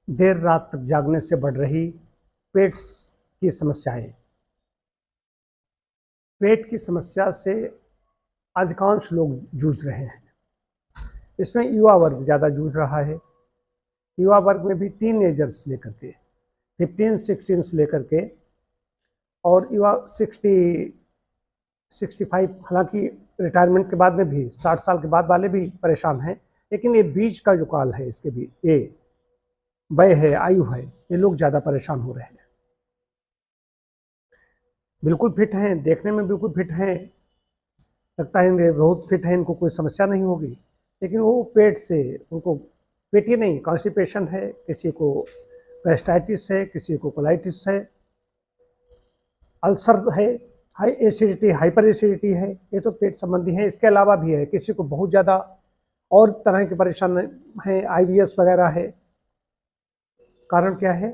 देर रात तक जागने से बढ़ रही पेट की समस्याएं। पेट की समस्या से अधिकांश लोग जूझ रहे हैं। इसमें युवा वर्ग ज़्यादा जूझ रहा है। युवा वर्ग में भी टीनेजर्स लेकर के 15-16 से लेकर के और युवा 60-65, हालांकि रिटायरमेंट के बाद में भी 60 साल के बाद वाले भी परेशान हैं। लेकिन ये बीच का जो काल है, इसके भी ये वय है, आयु है, ये लोग ज़्यादा परेशान हो रहे हैं। बिल्कुल फिट हैं, देखने में बिल्कुल फिट हैं, लगता है इनके बहुत फिट है, इनको कोई समस्या नहीं होगी। लेकिन वो पेट से उनको, पेट ही नहीं, कॉन्स्टिपेशन है, किसी को गैस्ट्राइटिस है, किसी को कोलाइटिस है, अल्सर है, हाई एसिडिटी, हाइपर एसिडिटी है, ये तो पेट संबंधी है। इसके अलावा भी है, किसी को बहुत ज़्यादा और तरह की परेशानी है, IBS वगैरह है। कारण क्या है?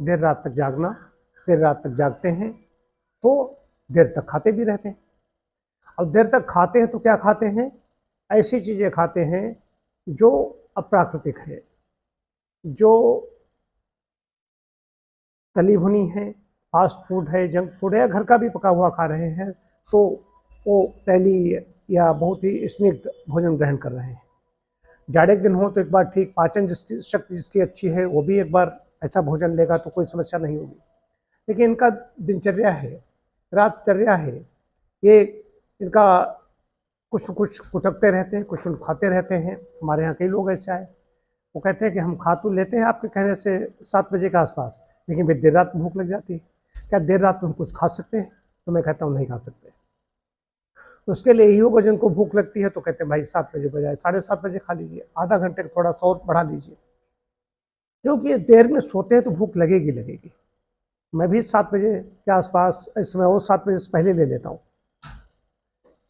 देर रात तक जागना। देर रात तक जागते हैं तो देर तक खाते भी रहते हैं। अब देर तक खाते हैं तो क्या खाते हैं? ऐसी चीज़ें खाते हैं जो अप्राकृतिक है, जो तली भुनी है, फास्ट फूड है, जंक फूड है, या घर का भी पका हुआ खा रहे हैं तो वो तैली या बहुत ही स्निग्ध भोजन ग्रहण कर रहे हैं। जाड़े के दिन हो तो एक बार ठीक, पाचन शक्ति जिसकी अच्छी है वो भी एक बार ऐसा भोजन लेगा तो कोई समस्या नहीं होगी। लेकिन इनका दिनचर्या है, रातचर्या है, ये इनका कुछ कुछ कुटकते रहते हैं, कुछ खाते रहते हैं। हमारे यहाँ कई लोग ऐसे आए, वो कहते हैं कि हम खा तो लेते हैं आपके कहने से 7 बजे के आसपास, लेकिन फिर देर रात में भूख लग जाती है। क्या देर रात में हम कुछ खा सकते हैं? तो मैं कहता हूँ नहीं खा सकते। उसके लिए ही होगा, जिनको भूख लगती है तो कहते हैं भाई 7 बजे बजाय 7:30 बजे खा लीजिए, आधा घंटे का थोड़ा सा और बढ़ा लीजिए, क्योंकि देर में सोते हैं तो भूख लगेगी लगेगी। मैं भी 7 बजे के आसपास, इस समय और 7 बजे से पहले ले लेता हूँ।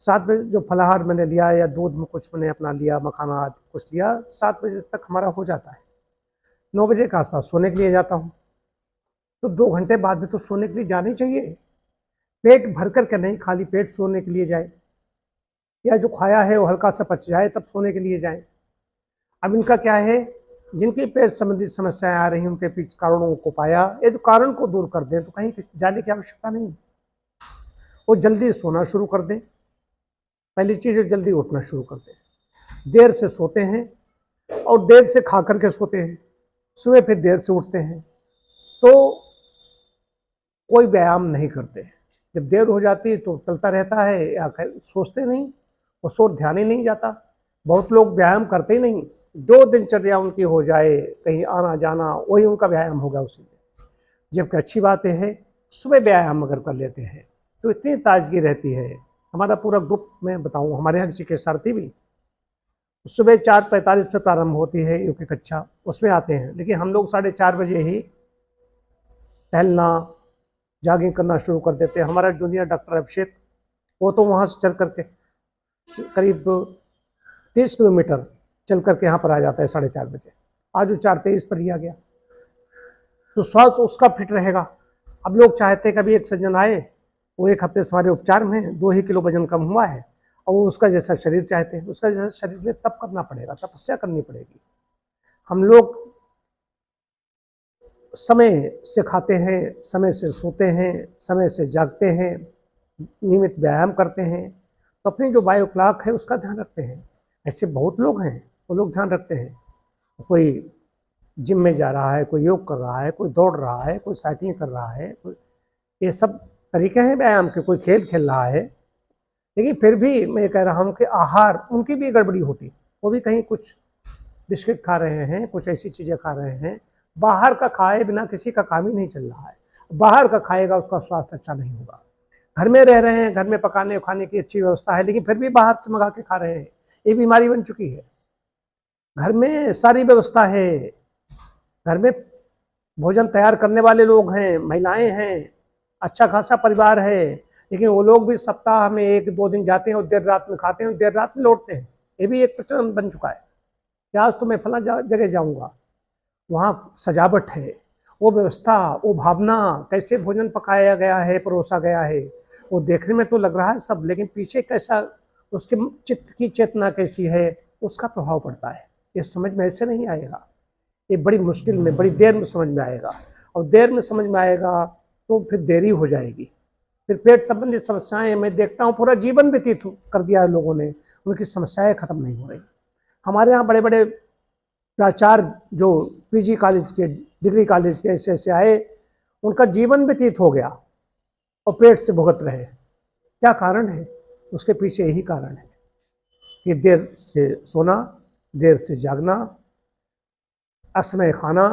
7 बजे जो फलाहार मैंने लिया या दूध में कुछ मैंने अपना लिया, मखाना आदि कुछ लिया, 7 बजे तक हमारा हो जाता है। 9 बजे के आसपास सोने के लिए जाता हूँ, तो 2 घंटे बाद में तो सोने के लिए जाना ही चाहिए। पेट भर कर के नहीं, खाली पेट सोने के लिए जाए, या जो खाया है वो हल्का सा पच जाए तब सोने के लिए जाए। अब इनका क्या है, जिनकी पेट संबंधी समस्याएं आ रही हैं उनके पीछे कारणों को पाया, ये तो कारण को दूर कर दें तो कहीं जाने की आवश्यकता नहीं। वो जल्दी सोना शुरू कर दें, पहली चीज़ जल्दी उठना शुरू कर दें। देर से सोते हैं और देर से खा करके सोते हैं, सुबह फिर देर से उठते हैं तो कोई व्यायाम नहीं करते। जब देर हो जाती है तो चलता रहता है, या सोचते नहीं, उस ओर ध्यान ही नहीं जाता। बहुत लोग व्यायाम करते ही नहीं, जो दिनचर्या उनकी हो जाए, कहीं आना जाना, वही उनका व्यायाम होगा उसी में। जबकि अच्छी बात है, सुबह व्यायाम अगर कर लेते हैं तो इतनी ताजगी रहती है। हमारा पूरा ग्रुप, मैं बताऊं, हमारे यहाँ की सारथी भी सुबह 4:45 पे प्रारंभ होती है योग की कक्षा, उसमें आते हैं। लेकिन हम लोग 4:30 ही टहलना, जॉगिंग करना शुरू कर देते हैं। हमारा जूनियर डॉक्टर अभिषेक, वो तो वहाँ से चल करके करीब 30 किलोमीटर चल करके यहाँ पर आ जाता है 4:30 बजे। आज वो 4:23 पर ही आ गया, तो स्वास्थ्य उसका फिट रहेगा। अब लोग चाहते हैं कभी एक सज्जन आए, वो 1 हफ्ते से हमारे उपचार में 2 ही किलो वजन कम हुआ है, और वो उसका जैसा शरीर चाहते हैं, उसका जैसा शरीर में तब करना पड़ेगा, तपस्या करनी पड़ेगी। हम लोग समय से खाते हैं, समय से सोते हैं, समय से जागते हैं, नियमित व्यायाम करते हैं, तो अपनी जो बायो क्लॉक है उसका ध्यान रखते हैं। ऐसे बहुत लोग हैं, वो लोग ध्यान रखते हैं। कोई जिम में जा रहा है, कोई योग कर रहा है, कोई दौड़ रहा है, कोई साइकिलिंग कर रहा है, कोई, ये सब तरीके हैं व्यायाम के, कोई खेल खेल रहा है। लेकिन फिर भी मैं कह रहा हूँ कि आहार उनकी भी गड़बड़ी होती, वो भी कहीं कुछ बिस्किट खा रहे हैं, कुछ ऐसी चीज़ें खा रहे हैं। बाहर का खाए बिना किसी का काम ही नहीं चल रहा है। बाहर का खाएगा उसका स्वास्थ्य अच्छा नहीं होगा। घर में रह रहे हैं, घर में पकाने खाने की अच्छी व्यवस्था है, लेकिन फिर भी बाहर से मंगा के खा रहे हैं, ये बीमारी बन चुकी है। घर में सारी व्यवस्था है, घर में भोजन तैयार करने वाले लोग हैं, महिलाएं हैं, अच्छा खासा परिवार है, लेकिन वो लोग भी सप्ताह में 1-2 दिन जाते हैं और देर रात में खाते हैं और देर रात में लौटते हैं। ये भी एक प्रचलन बन चुका है कि आज तो मैं फला जगह जाऊंगा, वहाँ सजावट है, वो व्यवस्था, वो भावना, कैसे भोजन पकाया गया है, परोसा गया है, वो देखने में तो लग रहा है सब, लेकिन पीछे कैसा, उसके चित्त की चेतना कैसी है, उसका प्रभाव पड़ता है। ये समझ में ऐसे नहीं आएगा ये बड़ी मुश्किल में, बड़ी देर में समझ में आएगा, और देर में समझ में आएगा तो फिर देरी हो जाएगी। फिर पेट संबंधी समस्याएं मैं देखता हूँ पूरा जीवन व्यतीत कर दिया है लोगों ने, उनकी समस्याएं खत्म नहीं हो रही। हमारे यहाँ बड़े बड़े प्राचार्य जो पीजी कॉलेज के, डिग्री कॉलेज के ऐसे ऐसे आए, उनका जीवन व्यतीत हो गया और पेट से भुगत रहे। क्या कारण है? उसके पीछे यही कारण है कि देर से सोना, देर से जागना, असमय खाना,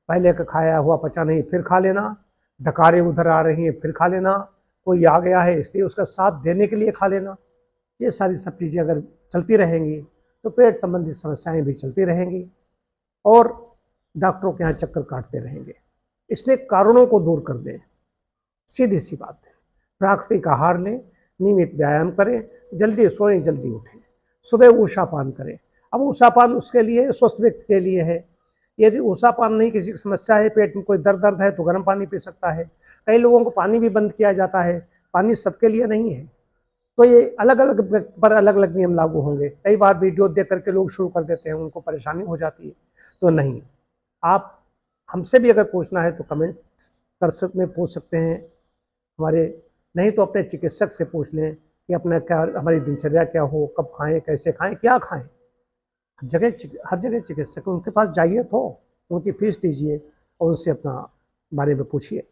पहले का खाया हुआ पचा नहीं फिर खा लेना, डकारें उधर आ रही हैं फिर खा लेना, कोई आ गया है इसलिए उसका साथ देने के लिए खा लेना, ये सारी सब चीज़ें अगर चलती रहेंगी तो पेट संबंधी समस्याएं भी चलती रहेंगी और डॉक्टरों के यहाँ चक्कर काटते रहेंगे। इसलिए कारणों को दूर कर दें, सीधी सी बात है। प्राकृतिक आहार लें, नियमित व्यायाम करें, जल्दी सोएं, जल्दी उठें, सुबह ऊषापान करें। अब ऊषापान उसके लिए स्वस्थ व्यक्ति के लिए है। यदि ऊषापान नहीं, किसी की समस्या है, पेट में कोई दर्द है तो गर्म पानी पी सकता है। कई लोगों को पानी भी बंद किया जाता है, पानी सबके लिए नहीं है, तो ये अलग अलग व्यक्ति पर अलग अलग नियम लागू होंगे। कई बार वीडियो देख करके लोग शुरू कर देते हैं, उनको परेशानी हो जाती है, तो नहीं। आप हमसे भी अगर पूछना है तो कमेंट में पूछ सकते हैं हमारे, नहीं तो अपने चिकित्सक से पूछ लें कि अपना क्या, हमारी दिनचर्या क्या हो, कब खाएं, कैसे खाएं, क्या खाएं। हर जगह चिकित्सक, उनके पास जाइए तो उनकी फीस दीजिए और उनसे अपना बारे में पूछिए।